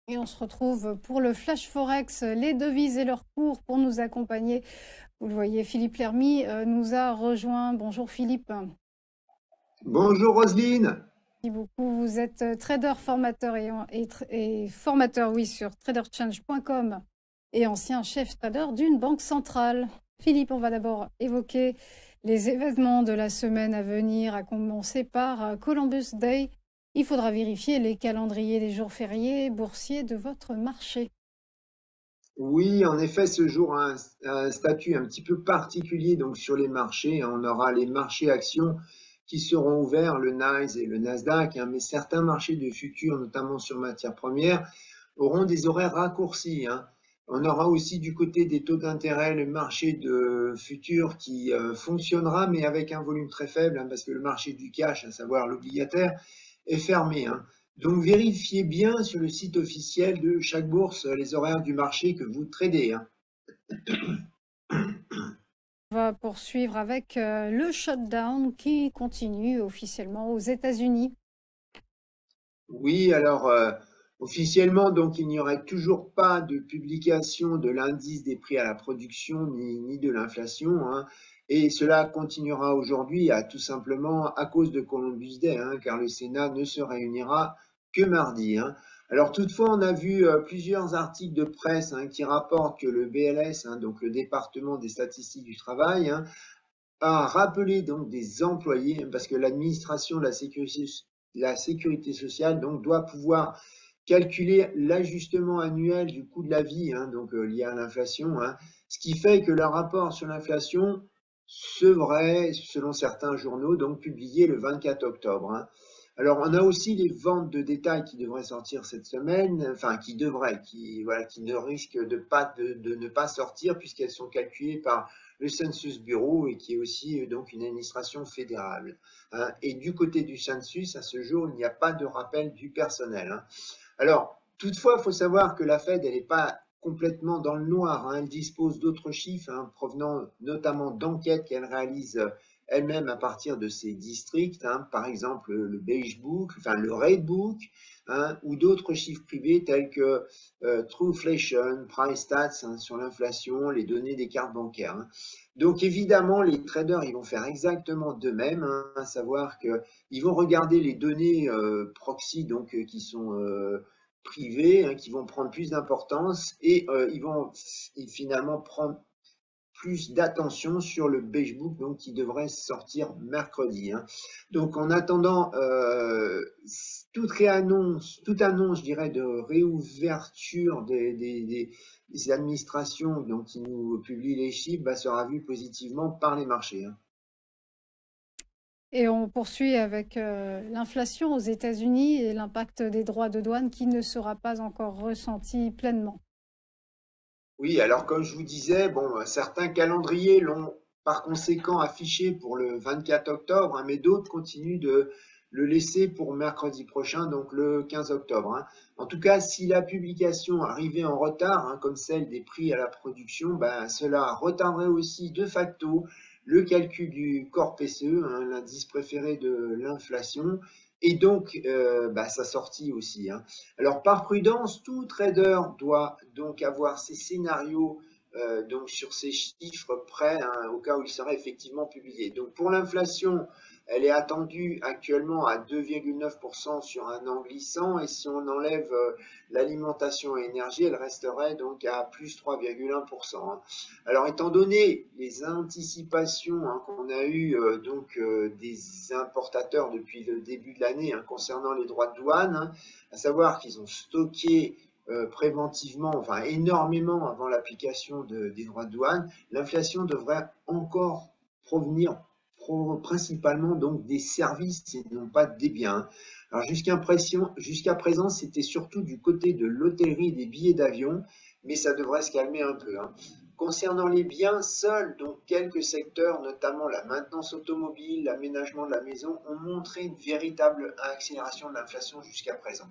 Et on se retrouve pour le Flash Forex, les devises et leurs cours pour nous accompagner. Vous le voyez, Philippe Lermy nous a rejoint. Bonjour Philippe. Bonjour Roselyne. Merci beaucoup. Vous êtes trader, formateur et formateur, oui, sur traderchange.com et ancien chef trader d'une banque centrale. Philippe, on va d'abord évoquer les événements de la semaine à venir, à commencer par Columbus Day. Il faudra vérifier les calendriers des jours fériés boursiers de votre marché. Oui, en effet, ce jour a un statut un petit peu particulier donc sur les marchés. On aura les marchés actions qui seront ouverts, le NYSE et le Nasdaq, mais certains marchés de futurs, notamment sur matières premières, auront des horaires raccourcis. On aura aussi du côté des taux d'intérêt le marché de futurs qui fonctionnera, mais avec un volume très faible, parce que le marché du cash, à savoir l'obligataire, est fermé. Donc vérifiez bien sur le site officiel de chaque bourse les horaires du marché que vous tradez. On va poursuivre avec le shutdown qui continue officiellement aux États-Unis. Oui, alors officiellement, donc il n'y aurait toujours pas de publication de l'indice des prix à la production ni de l'inflation. Et cela continuera aujourd'hui tout simplement à cause de Columbus Day, car le Sénat ne se réunira que mardi. Alors toutefois, on a vu plusieurs articles de presse qui rapportent que le BLS, donc le département des statistiques du travail, a rappelé donc des employés, parce que l'administration de la sécurité sociale donc doit pouvoir calculer l'ajustement annuel du coût de la vie, donc lié à l'inflation, ce qui fait que le rapport sur l'inflation devrait, selon certains journaux, donc publié le 24 octobre. Alors, on a aussi les ventes de détail qui devraient sortir cette semaine, enfin qui devraient, qui ne risquent de ne pas sortir puisqu'elles sont calculées par le Census Bureau et qui est aussi donc une administration fédérale. Et du côté du Census, à ce jour, il n'y a pas de rappel du personnel. Alors, toutefois, il faut savoir que la Fed, elle n'est pas complètement dans le noir. Elle dispose d'autres chiffres provenant notamment d'enquêtes qu'elle réalise elle-même à partir de ses districts, par exemple le Beige Book, enfin le Red Book, ou d'autres chiffres privés tels que Trueflation, Price Stats sur l'inflation, les données des cartes bancaires. Donc évidemment, les traders, ils vont faire exactement de même, à savoir qu'ils vont regarder les données proxy donc qui sont privées, qui vont prendre plus d'importance et ils vont finalement prendre plus d'attention sur le Beige Book donc, qui devrait sortir mercredi. Donc en attendant, toute annonce, je dirais, de réouverture des administrations donc, qui nous publient les chiffres sera vue positivement par les marchés. Et on poursuit avec l'inflation aux États-Unis et l'impact des droits de douane qui ne sera pas encore ressenti pleinement. Oui, alors comme je vous disais, bon, certains calendriers l'ont par conséquent affiché pour le 24 octobre, mais d'autres continuent de le laisser pour mercredi prochain, donc le 15 octobre. En tout cas, si la publication arrivait en retard, comme celle des prix à la production, cela retarderait aussi de facto le calcul du corps PCE, l'indice préféré de l'inflation, et donc sa sortie aussi. Alors par prudence, tout trader doit donc avoir ses scénarios donc sur ces chiffres prêts au cas où ils seraient effectivement publiés. Donc pour l'inflation, elle est attendue actuellement à 2,9% sur un an glissant et si on enlève l'alimentation et énergie, elle resterait donc à plus 3,1%. Alors étant donné les anticipations qu'on a eues des importateurs depuis le début de l'année concernant les droits de douane, à savoir qu'ils ont stocké préventivement, enfin énormément avant l'application des droits de douane, l'inflation devrait encore provenir principalement donc des services et non pas des biens. Alors jusqu'à présent, c'était surtout du côté de l'hôtellerie et des billets d'avion, mais ça devrait se calmer un peu. Concernant les biens, seuls donc quelques secteurs, notamment la maintenance automobile, l'aménagement de la maison, ont montré une véritable accélération de l'inflation jusqu'à présent.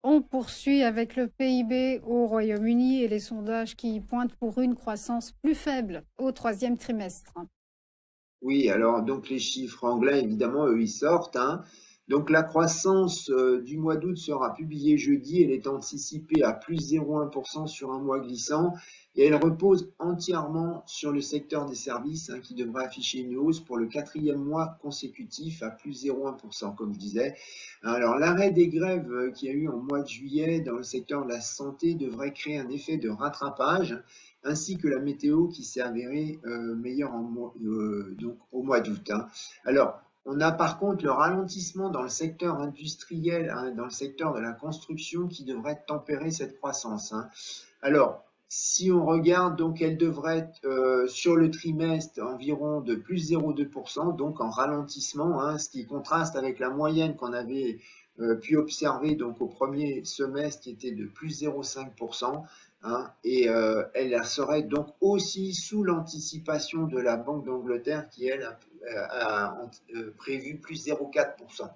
On poursuit avec le PIB au Royaume-Uni et les sondages qui pointent pour une croissance plus faible au troisième trimestre. Oui, alors donc les chiffres anglais, évidemment, eux, ils sortent. Donc la croissance du mois d'août sera publiée jeudi, elle est anticipée à plus 0,1% sur un mois glissant et elle repose entièrement sur le secteur des services qui devrait afficher une hausse pour le quatrième mois consécutif à plus 0,1%, comme je disais. Alors l'arrêt des grèves qu'il y a eu en mois de juillet dans le secteur de la santé devrait créer un effet de rattrapage ainsi que la météo qui s'est avérée meilleure donc au mois d'août. Alors, on a par contre le ralentissement dans le secteur industriel, dans le secteur de la construction qui devrait tempérer cette croissance. Alors, si on regarde, donc elle devrait être sur le trimestre environ de plus 0,2%, donc en ralentissement, ce qui contraste avec la moyenne qu'on avait pu observer donc au premier semestre qui était de plus 0,5%. Et elle serait donc aussi sous l'anticipation de la Banque d'Angleterre qui, elle, a prévu plus 0,4%.